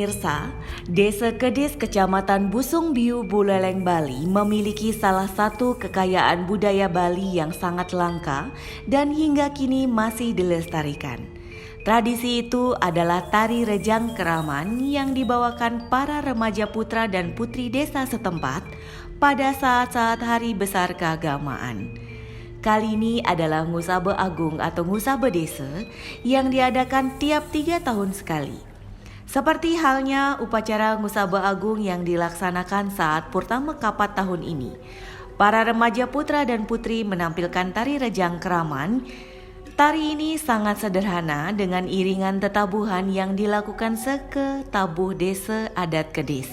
Pemirsa, Desa Kedis Kecamatan Busung Biu, Buleleng, Bali memiliki salah satu kekayaan budaya Bali yang sangat langka dan hingga kini masih dilestarikan. Tradisi itu adalah tari rejang keraman yang dibawakan para remaja putra dan putri desa setempat pada saat-saat hari besar keagamaan. Kali ini adalah Ngusabe Agung atau Ngusabe Desa yang diadakan tiap 3 tahun sekali. Seperti halnya upacara Ngusabe Agung yang dilaksanakan saat Purtama Kapat tahun ini, para remaja putra dan putri menampilkan tari rejang keraman. Tari ini sangat sederhana dengan iringan tetabuhan yang dilakukan seke tabuh desa adat Kedis.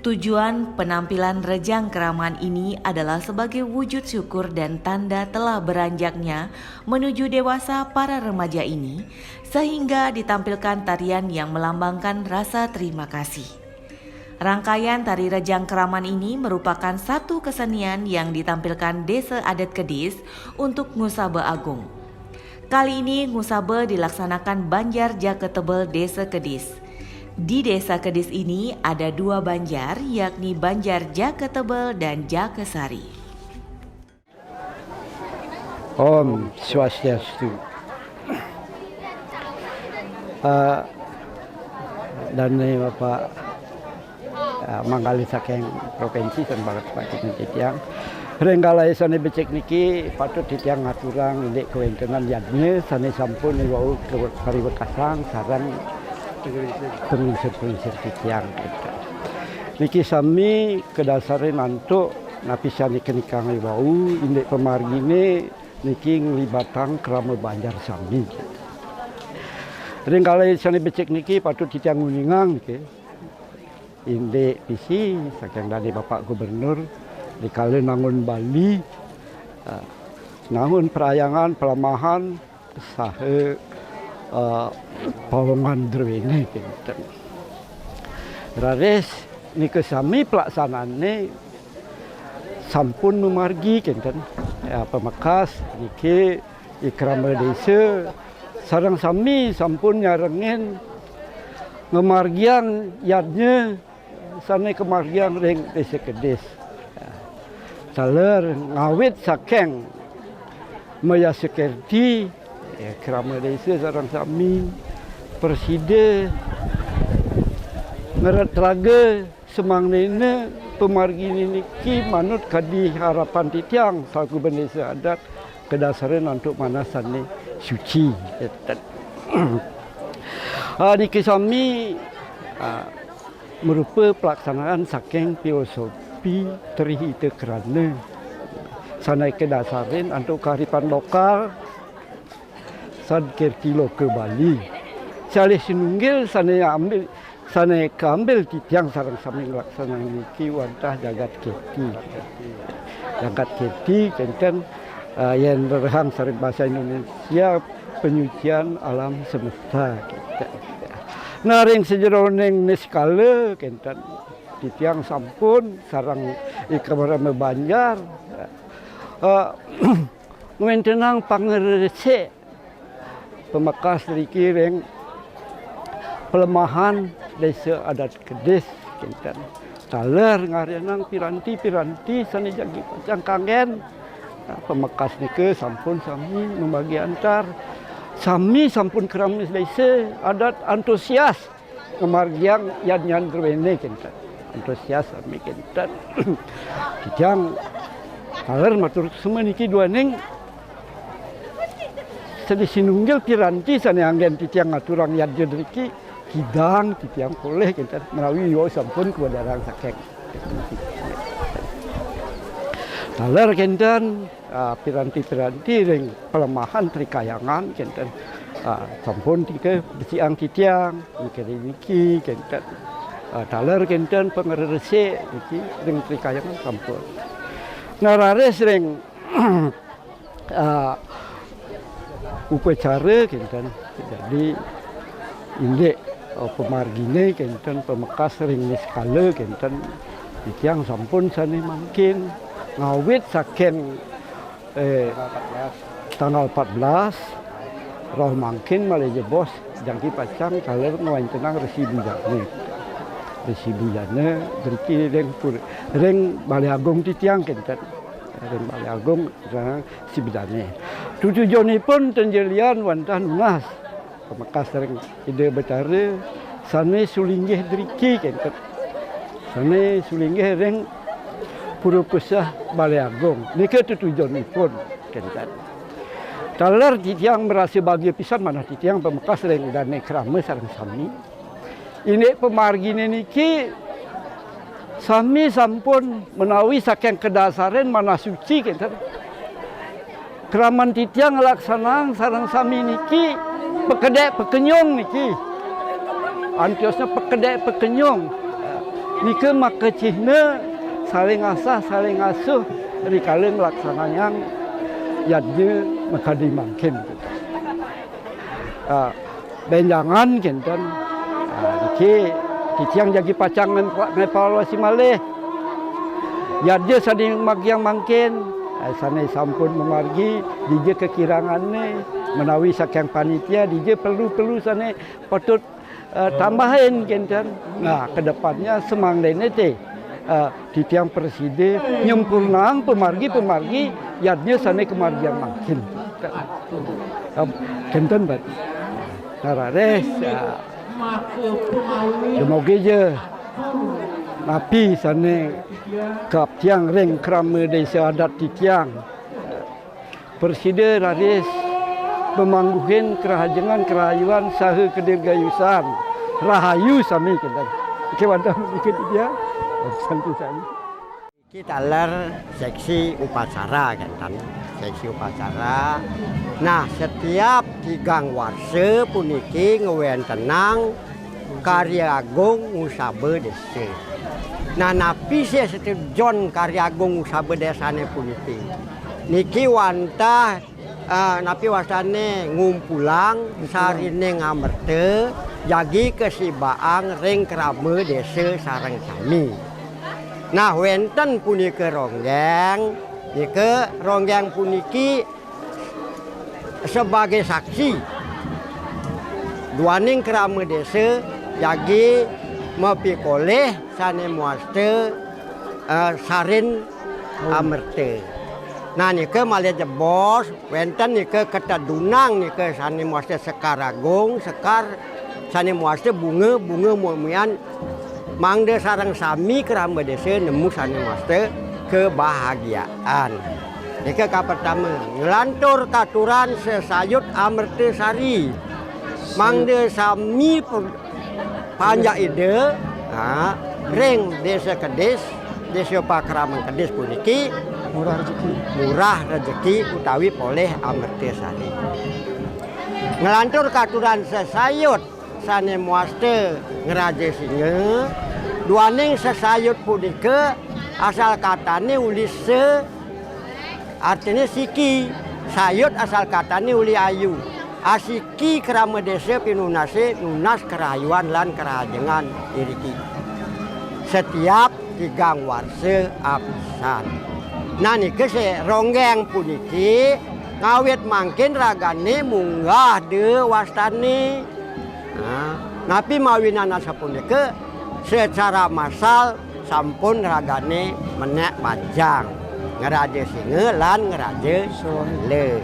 Tujuan penampilan rejang keraman ini adalah sebagai wujud syukur dan tanda telah beranjaknya menuju dewasa para remaja ini, sehingga ditampilkan tarian yang melambangkan rasa terima kasih. Rangkaian tari rejang keraman ini merupakan satu kesenian yang ditampilkan desa adat Kedis untuk Ngusabe Agung. Kali ini Ngusabe dilaksanakan Banjar Jaketebel Desa Kedis. Di Desa Kedis ini ada 2 banjar, yakni Banjar Jaketebel dan Jakesari. Om Swastiastu. Dan ini Bapak Manggali saking provinsi dan barat Pak Titiang. Renggalai sane becek niki patut titiang ngaturang indek kewentenan yadnya sane sampun iwau kari bekasang sarang pengisir-pengisir titiang kita. Niki sami kedasare nantuk napisani kenikang iwau indek pemargine niki nglibatang krama banjar sami. Renggalai sane becek niki patut titiang nguningang niki. Indek pisi saking dari Bapak Gubernur dikali nangun Bali, nangun perayangan pelamahan sahe pawongan drwene kinten. Rares niki sami pelaksanane sampun memargi kinten. Pemekas niki ikrama desa sareng sami sampun nyarengin ngemargiang yadnya sane kemargiang ring Desa Kedis. Saler ngawit saking Maya Sekerti kerama desa sareng sami persida ngerat raga semang nene pemargi niki manut kadi harapan titiang saku bendesa adat kedasaran untuk manasane suci. Niki sami merupa pelaksanaan saking filosofi terhita kerana sanai kedasaran untuk kearifan lokal san kertilo ke Bali. Salih sinunggil sanai ambil sanai keambil titiang sarang sami laksanaan niki wantah jagat keti. Jagat keti kenten yang berhang sareng bahasa Indonesia penyucian alam semesta. Naring sejeroneng neskala kenten titiang sampun sarang ikamara Banjar ngwentenang pangerese pemekas riki reng pelemahan desa adat Kedis kenten taler ngarenang piranti-piranti sane jagi pacang kangen pemekas nike sampun sami membagi antar sami sampun keramis desa adat antusias kemargiang yadnyan drwene kenten antusias sami kenten kijang kaler matur semua niki dua neng sedih sinunggil piranti sane anggen titiang ngaturang yadnya driki kidang titiang poleh kenten menawi yo sampun kuadarang sakeng kaler kenten piranti-piranti ring pelemahan trikayangan kenten sampun tiga besiang titiang niki kenten taler kenten pengerese niki ring trikayangan sampun narares ring upacara kenten jadi indek pemargine kenten pemekas ring niskala kenten titiang sampun sane mangkin ngawit saking tanggal 14 roh mangkin Malaysia bos jangki pacang kalau ngawan tenang resi bujana beriki reng Balai Agung titiang kenten reng Balai Agung si bujane tujuan pun tenjelian wantah nunas Pemekas reng ide betara sane sulinggih beriki kenten sane sulinggih reng Pura Pusah Balai Agung nika tujuan pun kenten taler titiang merasa bahagia pisan mana titiang Pemekas reng dan krama sareng sami ini pemargine niki sami sampun menawi saking kedasaran mana suci kenten kraman titiang laksanang sareng sami niki pekedek pekenyong niki antiosnya pekedek pekenyong niki maka cihna saling asah saling asuh rikaleng laksananyang yadnya makadi mangkin benjangan kenten niki titiang jagi pacangan evaluasi malih yadnya sading magiang mangkin sana sampun memargi dije kekirangannya menawi saking panitia dije perlu sana patut tambahin kenten nah kedepannya semang lainnya teh titiang presiden nyempurnang pemargi yadnya sana kemargiang mangkin kenten bat narares demoge je napi sana kap tiang reng krama desa adat titiang presiden raris pemangguhin kerahajengan kerayuan saha kedirgayusan rahayu sami kenten kewadam ikut dia santu sami kita ler seksi upacara kan seksi upacara. Nah setiap tigang warse puniki ngewen tenang karya agung ngusabe desa. Nah napi saya setujon karya agung ngusabe desane puniki. Niki wantah napi wasane ngumpulang sarine ngamerte jagi kesibaang ring krama desa sareng sami. Nah wenten punika ronggeng, nika ronggeng puniki sebagai saksi duaning krama desa jagi mepikoleh sane muaste sarin amerte. Nah nika malih jebos wenten nika ketadunang nika sane muaste sekar agung sekar sane muaste bunga mumian mangde sareng sami krama desa nemu sane muaste kebahagiaan. Nika ka pertama ngelantur katuran sesayut amerte sari mangde sami panjak ide ring desa Kedis desa Pakraman Kedis puniki murah rezeki utawi poleh amerte sari ngelantur katuran sesayut sane muaste ngeraje singa duaning sesayut punika asal katane uli se artinya siki sayut asal katane uli ayu asiki krama desa pinunase nunas kerayuan lan kerajengan iriki setiap tigang warse apisan. Nah niki se ronggeng puniki ngawit mangkin ragane munggah de wastani. Napi mawinan sapunika secara massal sampun ragane menek panjang ngeraje singa lan ngeraje le.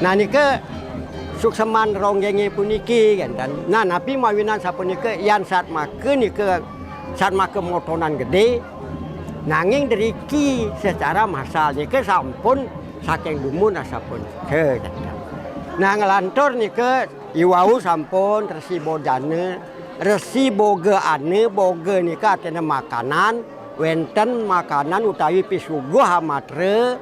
Nah nika sukseman ronggengi puniki kan. Nah napi mawinan sapunika yan saat make nika saat make motonan gede nanging deriki secara massal nika sampun saking dumun asapun ke. Nah ngelantur nika iwau sampun resi bodane resi bogeane boge nika artinya makanan wenten makanan utawi pisuguh hamatre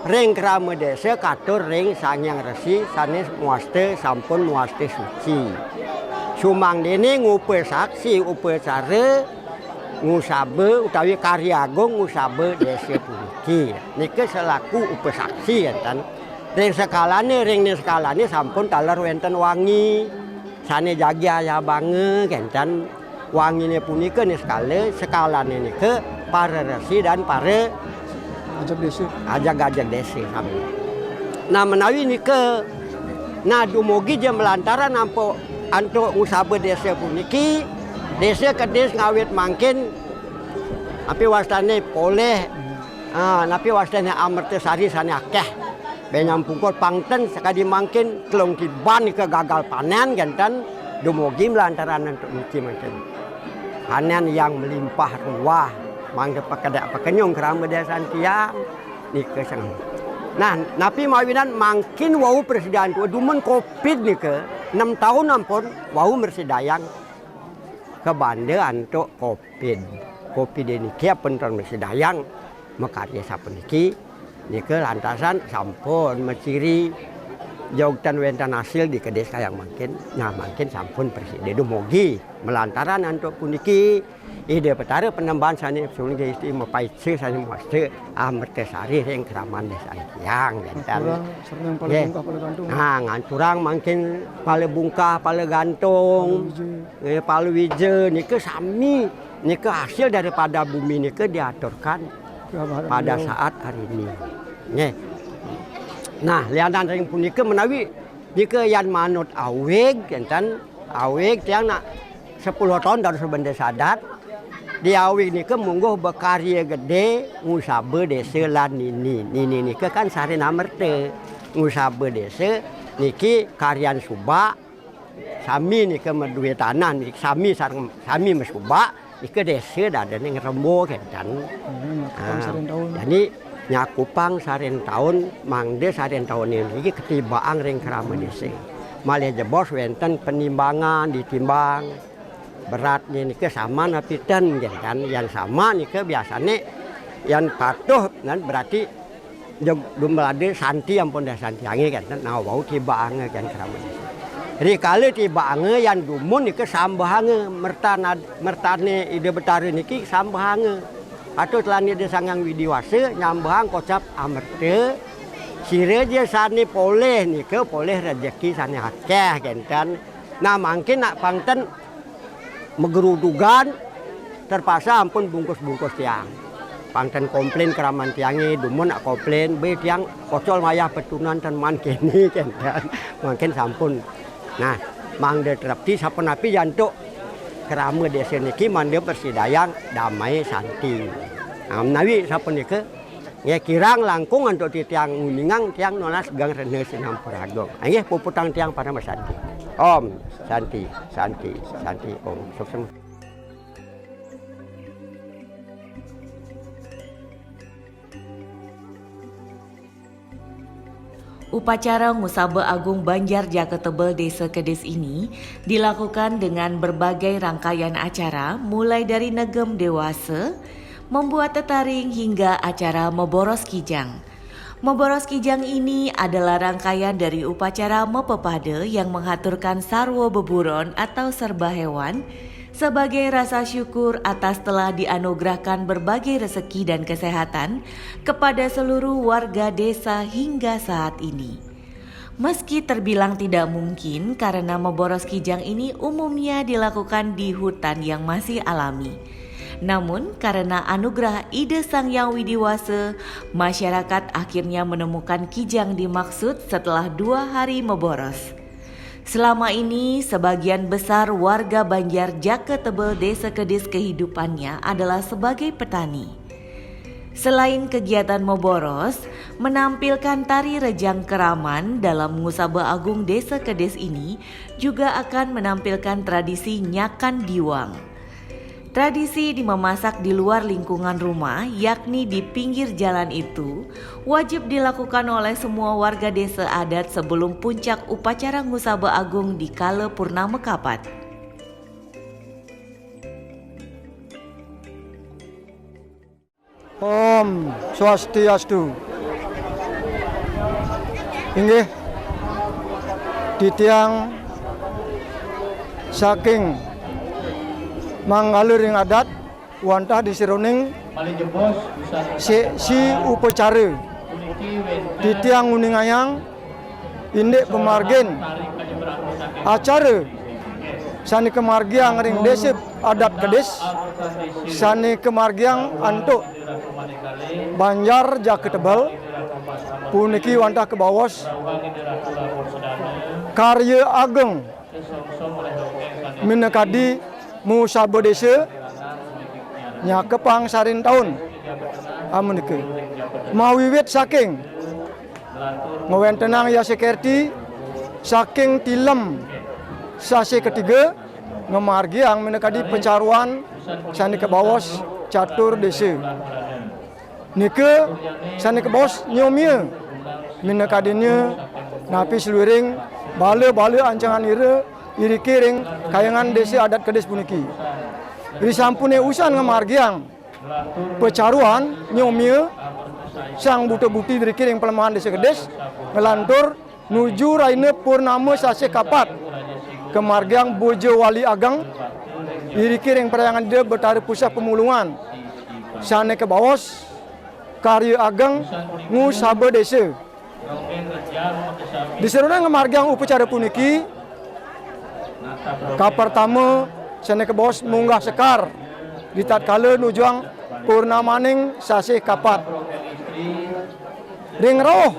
ring krama desa katur ring sangyang resi sanes muaste sampun muaste suci sumang dene ngupe saksi upacara ngusabe utawi karya agung ngusabe desa puniki nika selaku upasaksi kan. Ring sekalane sampun taler wenten wangi sane jagi aya bange kencan wangine punika nih sekalane nika para resi dan para ajak desa sami. Nah menawi nika Nah dumugi je melantaran ampo antuk ngusabe desa puniki, desa kedis ngawit mangkin api wastane poleh, napi wastane amertesari sane akeh. Benyam pungkul pangten sekadi mangkin telung tiban ke gagal panen gantan dumugi melantaran antuk niki mangkin. Panen yang melimpah ruah, mangke pakedak pakenyung kerama desan tiang nike sang. Nah, napi mawinan mangkin wau presiden tu dumen Covid nike 6 tahun ampun wau mersidayang ke bande antuk Covid. Covid niki penton mersidayang makarya sapuniki nike lantasan sampun menciri jauhtan wentan hasil di kedes kayang mangkin. Nah, mangkin sampun presiden dumugi melantaran antuk puniki ide petara penambahan sani sulung isti mapaitse sani muaste amertesari reng keraman desa tiang jantan. Sareng pale bungkah pale gantung. Nah, nganturang mangkin pale bungkah pale gantung. Pale wije nike sami nike hasil daripada bumi nike diaturkan pada saat hari ini. Nggih. Nah, lianan ring punika menawi jika yang manut aweg jantan aweg tiang nak 10 tahun dari sebenda sadat di aweg nike mungguh bekarya gede ngusabe desa lan nini nike kan sare namerte ngusabe desa niki karyan subak sami nike meduwe tanah niki sami sareng sami mesubak nike desa dadane ngrembo kan. Jadi nyakupang saren tahun mangde saren tahun ini ketibaan ring kerama desa. Malih jebos wenten penimbangan ditimbang beratnya nike sama napitan kan yang sama nike biasanya yang patuh kan berarti dumlade santi ampun dah santi ange kan nah wau tibaange kan kerama desa. Jadi kali tibaange yang dumun nike sambahange mertane ide betari niki sambahange. Atau telani desa yang widiwase nyambang kocap amerte sire dia sani poleh nike poleh rezeki sani akeh kan. Nah mungkin nak pangten megerudugan terpaksa ampun bungkus-bungkus tiang. Pangten komplain keraman tiangi dumun nak komplain be tiang kocol mayah petunan tan man kene kan. Mungkin sampun. Nah mangde terapti sampun api jantuk kerama desa niki mande persidayang damai santi. Nah, menawi sampun niki ya kirang langkung untuk tiang uningang tiang nonas gang rene sinampuragong. Nggih puputang tiang pada Mas Santi. Om Santi Om sukses. Upacara Ngusabe Agung Banjar Jaka Tebel Desa Kedes ini dilakukan dengan berbagai rangkaian acara mulai dari negem dewasa, membuat tetaring hingga acara Meboros Kijang. Meboros Kijang ini adalah rangkaian dari upacara Mepepade yang menghaturkan sarwo beburon atau serba hewan sebagai rasa syukur atas telah dianugerahkan berbagai rezeki dan kesehatan kepada seluruh warga desa hingga saat ini. Meski terbilang tidak mungkin karena Meboros Kijang ini umumnya dilakukan di hutan yang masih alami. Namun karena anugerah ide Sang Yang Widiwase, masyarakat akhirnya menemukan kijang dimaksud setelah 2 hari meboros. Selama ini, sebagian besar warga Banjar Jaka Tebel Desa Kedes kehidupannya adalah sebagai petani. Selain kegiatan meboros, menampilkan tari rejang keraman dalam Ngusabe Agung Desa Kedes ini juga akan menampilkan tradisi nyakan diwang. Tradisi di memasak di luar lingkungan rumah, yakni di pinggir jalan itu, wajib dilakukan oleh semua warga desa adat sebelum puncak upacara Ngusabe Agung di kala Purnama Kapat. Om Swastiastu. Inggih titiang saking manggaluring adat wantah disiruning si upacara titiang uningayang indik pemargin acara sani kemargiang ring desa adat Kedis, sani kemargiang antuk Banjar jak Ketebal, puniki wantah ke bawos karya ageng minekadi musaba desa nya kepang sarin tahun amunike mawiwit saking ngewentenang ya sekerti saking tilem sasi ketiga ngemargiang minekadi pencaruan sani ke bawos catur desa nike sani ke bawos nyomia minekadinya napi seluring bala-bala ancangan iri kiring kayangan desa adat Kedis puniki iri sampune usan ngemargiang pecaruan nyomia sang buta-buti dari kiring pelemahan desa Kedis ngelantur nuju raine purnama sase kapat kemargiang bojo wali agang iri kiring perayangan dia betara pusat pemulungan sane ke bawos karya ageng ngusaba desa diseruna ngemargiang upacara puniki ka pertama sane ke bawos munggah sekar di tatkala nujuang purnamaning sase kapat ring roh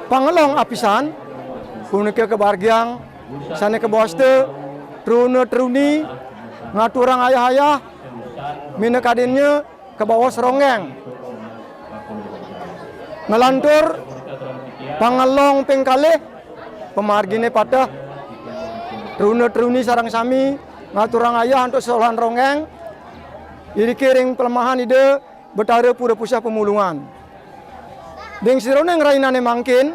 pangelong apisan puniki kebargiang sane ke bawos te trune-truni ngaturang ayah-ayah minekadinnya ke bawos ronggeng ngelantur pangelong pengkalih pemargine patah trune-truni sarang sami ngaturang ayah untuk solahan ronggeng iri kiring pelemahan ide betara pura pusat pemulungan ding sirone ngerainane mangkin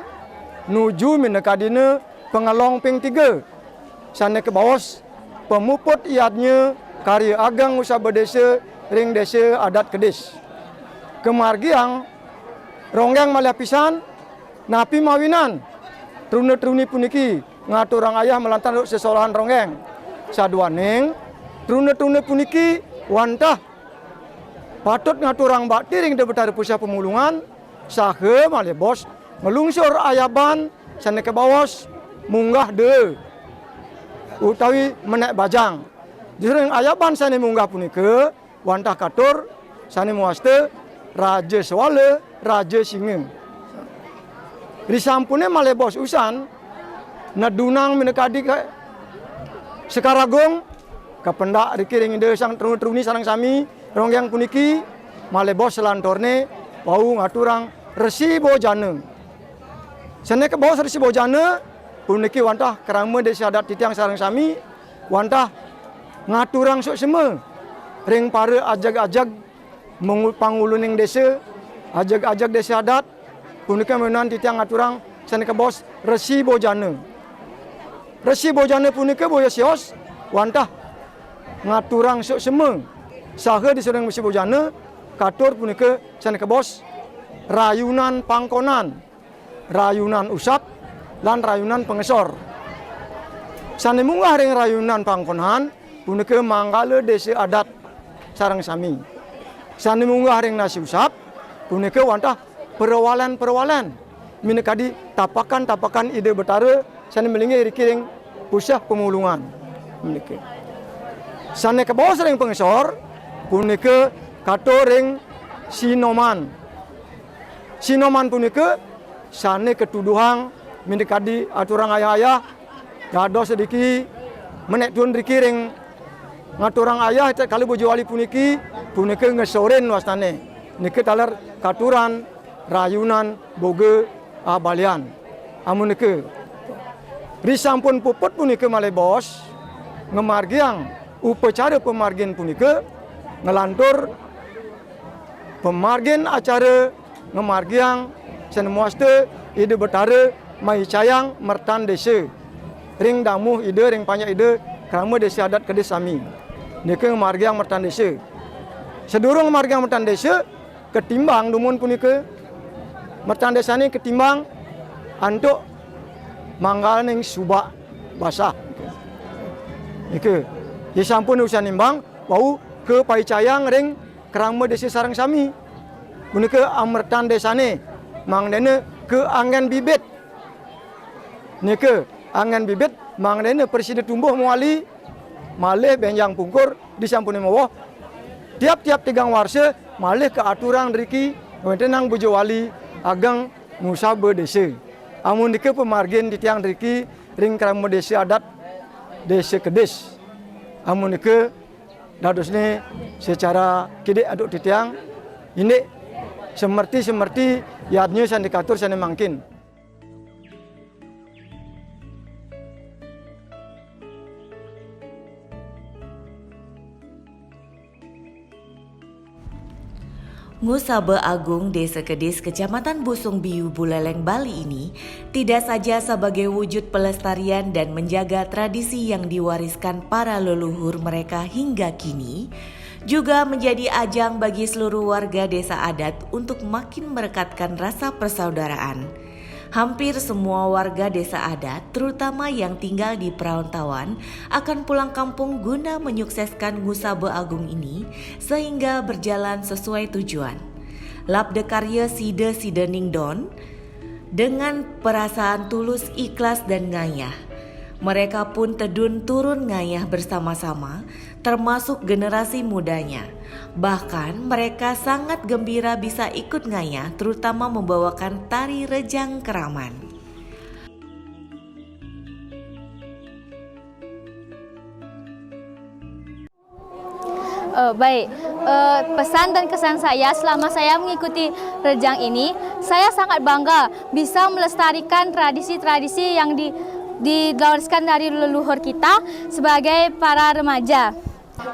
nuju minekadine pengelong ping 3 sane ke bawos pemuput iadnya karya ageng usaba desa ring desa adat Kedis kemargiang ronggeng malih pisan napi mawinan trune-truni puniki ngaturang ayah melantar sesolahan ronggeng saduaning trune-trune puniki wantah patut ngaturang bakti ring de betara pusat pemulungan sahe malih bos ngelungsur ayaban sane ke bawos munggah de utawi menek bajang jering ayaban sane munggah punike wantah katur sane muaste raja swale raja singeng risampune malih bos usan nadunang minekadi sekaragung kapendak dikiring ide sang truni sarang sami ronggeng puniki malih bos selantorne bau ngaturang resi bojana sane ke bawos resi bojana puniki wantah kerama desa adat titiang sarang sami wantah ngaturang sok seme ring para ajag-ajag panguluning desa ajag-ajag desa adat puniki menan titiang ngaturang sane ke bawos resi bojana puniki boya sios wantah ngaturang sok seme saha diserang resi bojana katur puniki sane ke bawos rayunan pangkonan rayunan usap lan rayunan pengesor sane munggah ring rayunan pangkonan puniki manggala desa adat sarang sami sane munggah ring nasi usap puniki wantah perwalan minekadi tapakan ide betara sane melingi iri kiring pusat pemulungan puniki sane ke bawah ring pengesor puniki katur ring sinoman puniki sane ketuduhang minekadi aturang ayah-ayah gado sediki menek tun rikiring ngaturang ayah kali bojo wali puniki ngesoren wastane niki taler katuran rayunan boge balian amunike risampun puput puniki malih bos ngemargiang upacara pemargin puniki ngelantur pemargin acara ngemargiang senemuaste ide betara mai cayang mertan desa ring damuh ide ring panjak ide kerama desa adat Kedis sami niki ngemargiang mertan desa sedurung ngemargiang mertan desa ketimbang dumun puniki mertan desa ni ketimbang antuk manggal ning subak basah niki disampun usan nimbang bau ke pai cayang ring kerama desa sarang sami puniki amertan desane mang dene ke angan bibit niki angan bibit mangrene presiden tumbuh muali malih benjang pungkur disampuni mawoh tiap-tiap tegang warse malih ke aturan riki wentenang bojo wali agang musabe desa amun dike pemargin di tiang riki ring kramo desa adat desa Kedis amun dike dadosne secara kide aduk di tiang ini semerti yadnya san dikatur san mangkin. Ngusabe Agung Desa Kedis Kecamatan Busung Biu Buleleng Bali ini tidak saja sebagai wujud pelestarian dan menjaga tradisi yang diwariskan para leluhur mereka hingga kini, juga menjadi ajang bagi seluruh warga desa adat untuk makin merekatkan rasa persaudaraan. Hampir semua warga desa adat, terutama yang tinggal di perantauan, akan pulang kampung guna menyukseskan Ngusabe Agung ini sehingga berjalan sesuai tujuan. Labde karya Side Ningdon dengan perasaan tulus, ikhlas dan ngayah. Mereka pun tedun turun ngayah bersama-sama, termasuk generasi mudanya. Bahkan mereka sangat gembira bisa ikut ngayah, terutama membawakan tari Rejang Keraman. Baik, pesan dan kesan saya selama saya mengikuti Rejang ini, saya sangat bangga bisa melestarikan tradisi-tradisi yang diwariskan dari leluhur kita sebagai para remaja.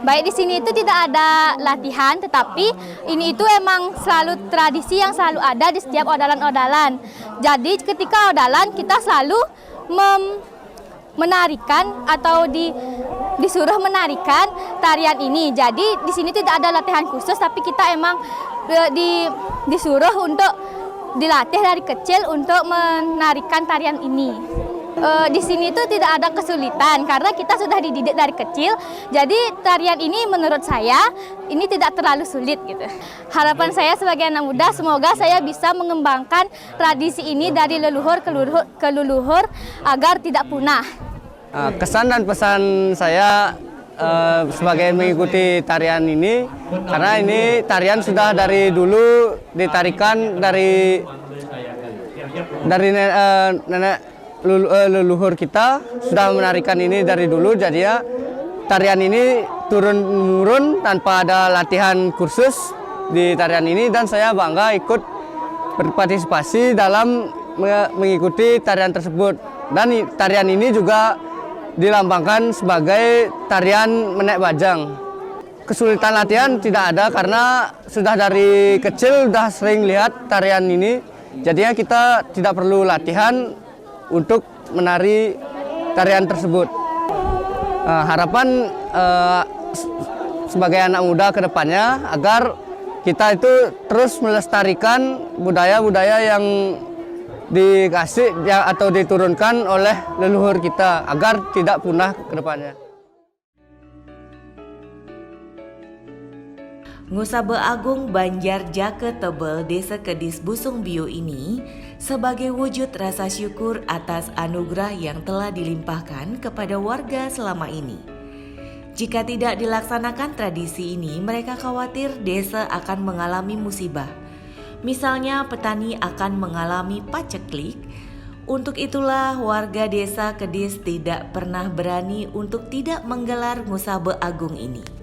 Baik, di sini itu tidak ada latihan, tetapi ini itu emang selalu tradisi yang selalu ada di setiap odalan-odalan. Jadi ketika odalan kita selalu menarikan atau disuruh menarikan tarian ini. Jadi di sini tidak ada latihan khusus, tapi kita emang disuruh untuk dilatih dari kecil untuk menarikan tarian ini. Di sini itu tidak ada kesulitan karena kita sudah dididik dari kecil. Jadi tarian ini menurut saya ini tidak terlalu sulit gitu. Harapan saya sebagai anak muda, semoga saya bisa mengembangkan tradisi ini dari leluhur ke leluhur agar tidak punah. Kesan dan pesan saya sebagai mengikuti tarian ini, karena ini tarian sudah dari dulu ditarikan dari nenek leluhur kita sudah menarikan ini dari dulu. Jadi ya tarian ini turun-temurun tanpa ada latihan kursus di tarian ini, dan saya bangga ikut berpartisipasi dalam mengikuti tarian tersebut. Dan tarian ini juga dilambangkan sebagai tarian menek bajang. Kesulitan latihan tidak ada karena sudah dari kecil sudah sering lihat tarian ini. Jadinya kita tidak perlu latihan untuk menari tarian tersebut. Harapan sebagai anak muda ke depannya agar kita itu terus melestarikan budaya-budaya yang dikasih atau diturunkan oleh leluhur kita agar tidak punah ke depannya. Ngusabe Agung Banjar Jake Tebel Desa Kedis Busung Biu ini sebagai wujud rasa syukur atas anugerah yang telah dilimpahkan kepada warga selama ini. Jika tidak dilaksanakan tradisi ini, mereka khawatir desa akan mengalami musibah. Misalnya petani akan mengalami paceklik. Untuk itulah warga desa Kedis tidak pernah berani untuk tidak menggelar Ngusabe Agung ini.